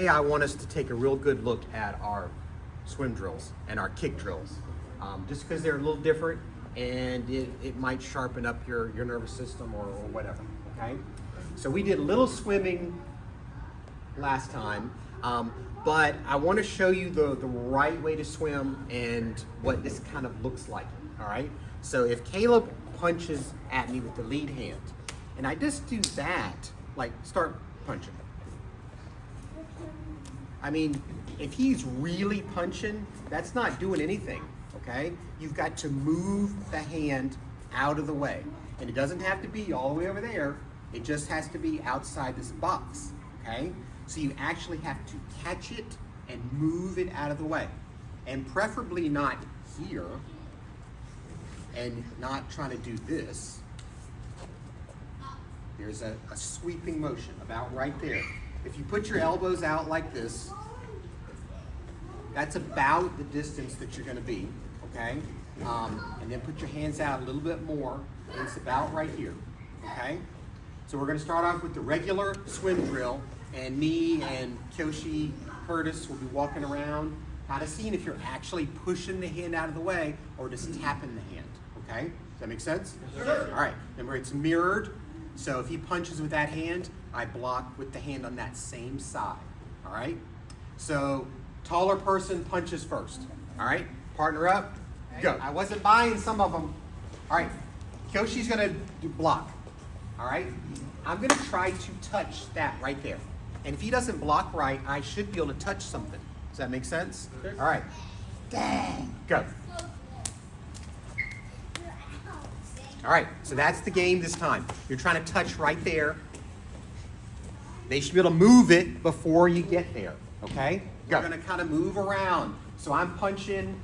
today I want us to take a real good look at our swim drills and our kick drills. Just because they're a little different, and it might sharpen up your nervous system or whatever, okay? So we did a little swimming last time, but I want to show you the right way to swim and what this kind of looks like, all right? So if Caleb punches at me with the lead hand, and I just do that, like start punching. I mean, if he's really punching, that's not doing anything, okay? You've got to move the hand out of the way. And it doesn't have to be all the way over there. It just has to be outside this box, okay? So you actually have to catch it and move it out of the way. And preferably not here, and not trying to do this. There's a sweeping motion about right there. If you put your elbows out like this, that's about the distance that you're going to be, okay? And then put your hands out a little bit more, and it's about right here, okay? So we're going to start off with the regular swim drill, and me and Kyoshi Curtis will be walking around, kind of seeing if you're actually pushing the hand out of the way or just tapping the hand, okay? Does that make sense? Yes, sir. All right, remember it's mirrored. So if he punches with that hand, I block with the hand on that same side, all right? So taller person punches first, all right? Partner up, go. I wasn't buying some of them. All right, Kyoshi's gonna block, all right? I'm gonna try to touch that right there. And if he doesn't block right, I should be able to touch something. Does that make sense? All right, go. All right, so that's the game this time. You're trying to touch right there. They should be able to move it before you get there, okay? Go. We're gonna kind of move around. So I'm punching.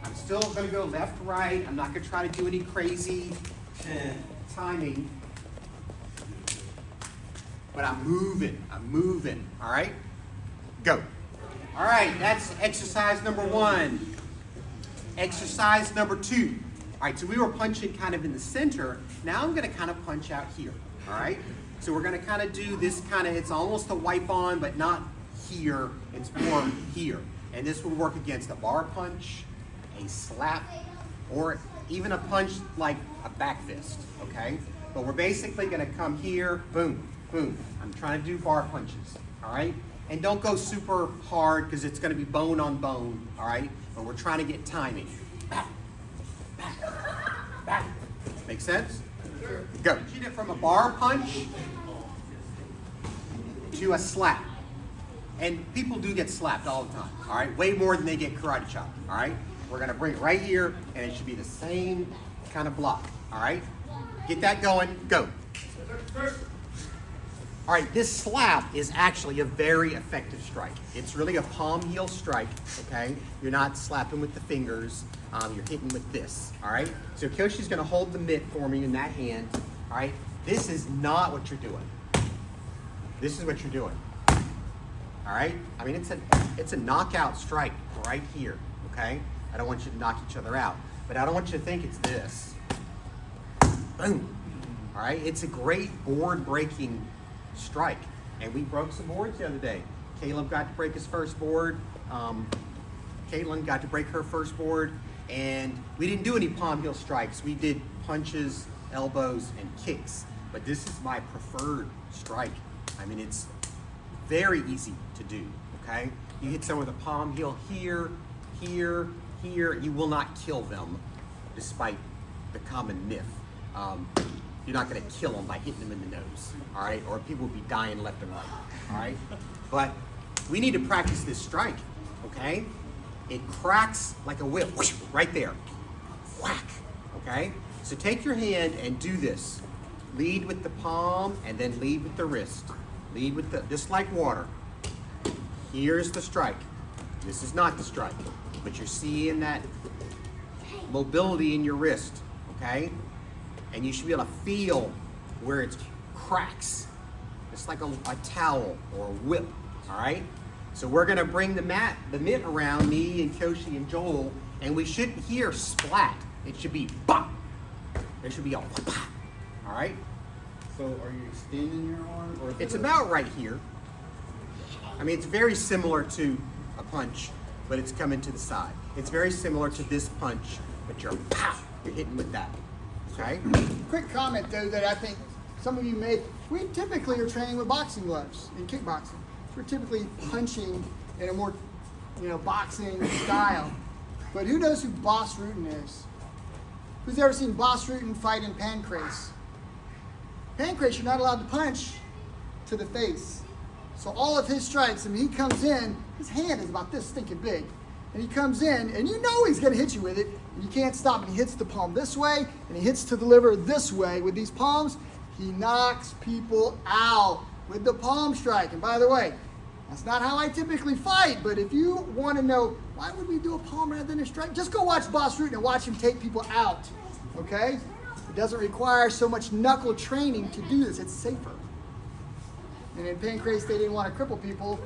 I'm still gonna go left, right. I'm not gonna try to do any crazy timing. But I'm moving, all right? Go. All right, that's exercise number 1. Exercise number 2. All right, so we were punching kind of in the center. Now I'm gonna kind of punch out here, all right? So we're gonna kind of do this kind of, it's almost a wipe on, but not here, it's more here. And this would work against a bar punch, a slap, or even a punch like a back fist, okay? But we're basically gonna come here, boom, boom. I'm trying to do bar punches, all right? And don't go super hard because it's gonna be bone on bone, all right? But we're trying to get timing. Back. Make sense? Sure. Go. Cheat it from a bar punch to a slap. And people do get slapped all the time, all right? Way more than they get karate chopped, all right? We're gonna bring it right here, and it should be the same kind of block, all right? Get that going, go. All right, this slap is actually a very effective strike. It's really a palm heel strike, okay? You're not slapping with the fingers, you're hitting with this, all right? So Kyoshi's gonna hold the mitt for me in that hand, all right? This is not what you're doing. This is what you're doing, all right? I mean, it's a knockout strike right here, okay? I don't want you to knock each other out, but I don't want you to think it's this. Boom, all right? It's a great board-breaking strike, and we broke some boards the other day. Caleb got to break his first board. Caitlin got to break her first board, and we didn't do any palm heel strikes. We did punches, elbows, and kicks, but this is my preferred strike. I mean, it's very easy to do, okay? You hit someone with a palm heel here, here, here. You will not kill them, despite the common myth. You're not gonna kill them by hitting them in the nose, all right? Or people will be dying left and right, all right? But we need to practice this strike, okay? It cracks like a whip, whoosh, right there, whack, okay? So take your hand and do this. Lead with the palm and then lead with the wrist. Lead with the, just like water. Here's the strike. This is not the strike, but you're seeing that mobility in your wrist, okay? And you should be able to feel where it cracks. It's like a towel or a whip, all right? So we're gonna bring the mitt around me and Kyoshi and Joel, and we shouldn't hear splat. It should be bop. There should be a pop, all right? So are you extending your arm? Or it's about right here, I mean, it's very similar to a punch, but it's coming to the side. It's very similar to this punch, but you're hitting with that, okay? Quick comment though that I think some of you may, we typically are training with boxing gloves in kickboxing. We're typically punching in a more, boxing style. But who knows who Boss Rutan is? Who's ever seen Boss Rutan fight in Pancrase? Pancrase, you're not allowed to punch to the face. So all of his strikes, he comes in, his hand is about this stinking big. And he comes in, and you know he's gonna hit you with it, and you can't stop him. He hits the palm this way, and he hits to the liver this way. With these palms, he knocks people out with the palm strike. And by the way, that's not how I typically fight, but if you wanna know, why would we do a palm rather than a strike? Just go watch Boss Rutan and watch him take people out, okay? It doesn't require so much knuckle training to do this, it's safer. And in Pancrase, they didn't want to cripple people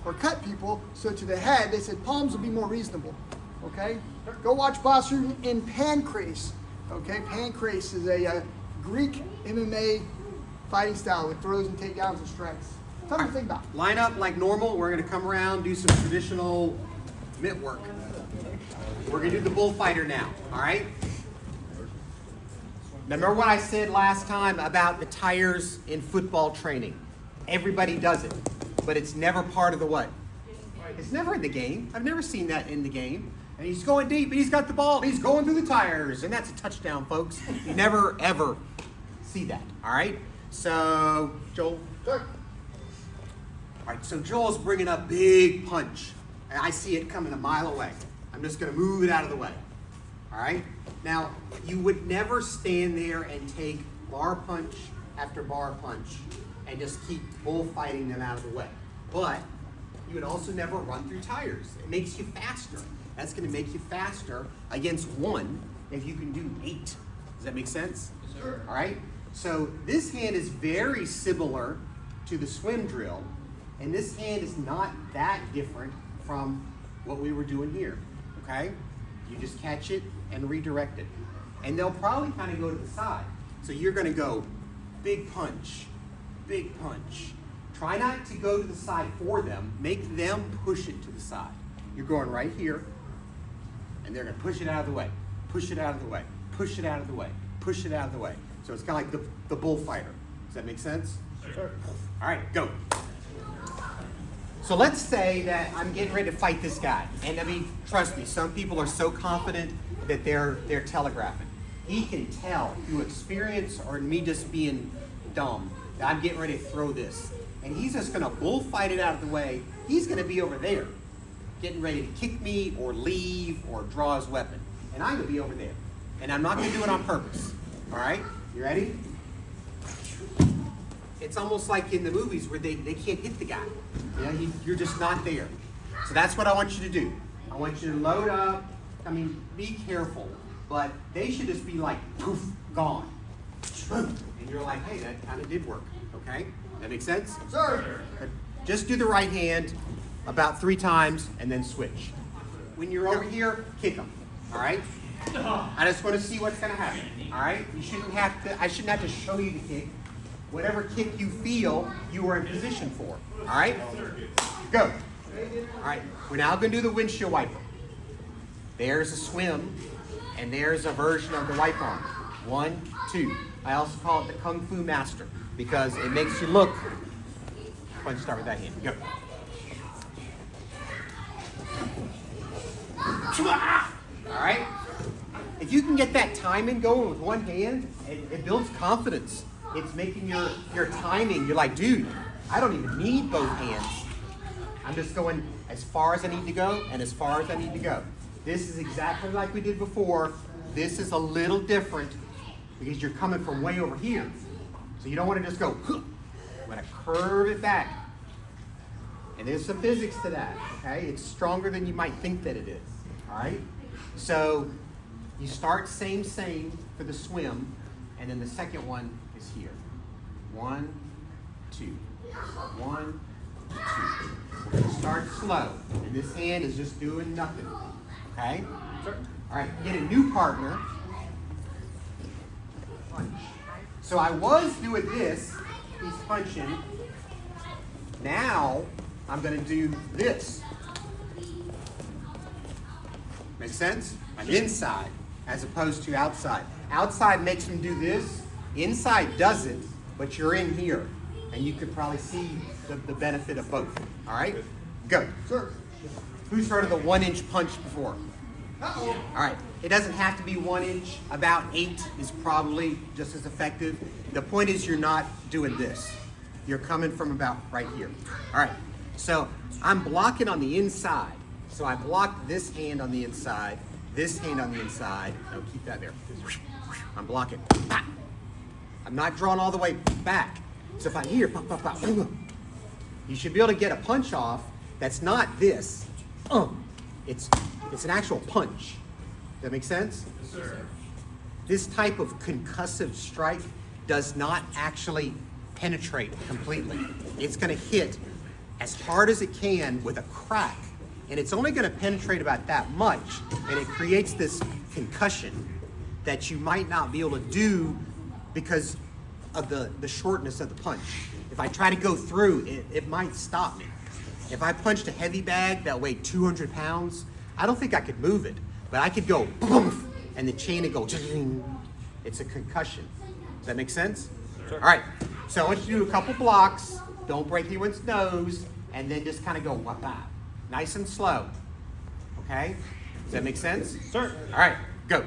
or cut people, so to the head, they said palms would be more reasonable, okay? Go watch Boss Rutan in Pancrase, okay? Pancrase is a Greek MMA fighting style with throws and takedowns and strikes. Something to think about. Line up like normal. We're going to come around, do some traditional mitt work. We're going to do the bullfighter now, all right? Now, remember what I said last time about the tires in football training? Everybody does it, but it's never part of the what? It's never in the game. I've never seen that in the game. And he's going deep, and he's got the ball, and he's going through the tires, and that's a touchdown, folks. You never, ever see that, all right? So, Joel. Sure. All right, so Joel's bringing a big punch, and I see it coming a mile away. I'm just going to move it out of the way, all right? Now, you would never stand there and take bar punch after bar punch and just keep bullfighting them out of the way. But you would also never run through tires. It makes you faster. That's going to make you faster against one if you can do 8. Does that make sense? Yes, sir. All right? So this hand is very similar to the swim drill, and this hand is not that different from what we were doing here, okay? You just catch it and redirect it. And they'll probably kind of go to the side. So you're going to go big punch, big punch. Try not to go to the side for them. Make them push it to the side. You're going right here, and they're going to push it out of the way, push it out of the way, push it out of the way, push it out of the way. So it's kind of like the bullfighter. Does that make sense? Sure. All right, go. So let's say that I'm getting ready to fight this guy. And I mean, trust me, some people are so confident that they're telegraphing. He can tell through experience or me just being dumb that I'm getting ready to throw this. And he's just going to bullfight it out of the way. He's going to be over there getting ready to kick me or leave or draw his weapon. And I'm going to be over there. And I'm not going to do it on purpose. All right? You ready? It's almost like in the movies where they can't hit the guy. You know, you're just not there. So that's what I want you to do. I want you to load up. I mean, be careful. But they should just be like, poof, gone. And you're like, hey, that kind of did work. Okay? That makes sense? Sir. Just do the right hand about 3 times and then switch. When you're over here, kick them. All right? I just want to see what's going to happen. All right? I shouldn't have to show you the kick. Whatever kick you feel, you are in position for. All right? Go. All right. We're now going to do the windshield wiper. There's a swim, and there's a version of the wipe on. 1, 2. I also call it the Kung Fu Master because it makes you look. Why don't you start with that hand? Go. All right? If you can get that timing going with one hand, it builds confidence. It's making your timing, you're like, dude, I don't even need both hands. I'm just going as far as I need to go and as far as I need to go. This is exactly like we did before. This is a little different because you're coming from way over here. So you don't want to just go, huh. You want to curve it back. And there's some physics to that, okay? It's stronger than you might think that it is, all right? So you start same for the swim, and then the second one is here. 1, 2. 1, 2. We're going to start slow, and this hand is just doing nothing, okay? All right, get a new partner. Punch. So I was doing this, he's punching. Now, I'm going to do this. Make sense? I'm inside as opposed to outside. Outside makes them do this. Inside doesn't, but you're in here. And you could probably see the benefit of both. All right? Go. Sir. Who's heard of the 1-inch punch before? Uh-oh. All right. It doesn't have to be 1 inch. About 8 is probably just as effective. The point is you're not doing this. You're coming from about right here. All right. So I'm blocking on the inside. So I block this hand on the inside, this hand on the inside. No, keep that there. I'm blocking. I'm not drawing all the way back. So if I'm here, pop, pop, pop, you should be able to get a punch off that's not this. It's an actual punch. Does that make sense? Yes, sir. This type of concussive strike does not actually penetrate completely. It's going to hit as hard as it can with a crack, and it's only going to penetrate about that much, and it creates this concussion that you might not be able to do because of the shortness of the punch. If I try to go through, it might stop me. If I punched a heavy bag that weighed 200 pounds, I don't think I could move it, but I could go boom, and the chain would go, it's a concussion. Does that make sense? Sure. All right, so I want you to do a couple blocks, don't break anyone's nose, and then just kind of go whap, nice and slow, okay? Does that make sense? Sir. All right, go.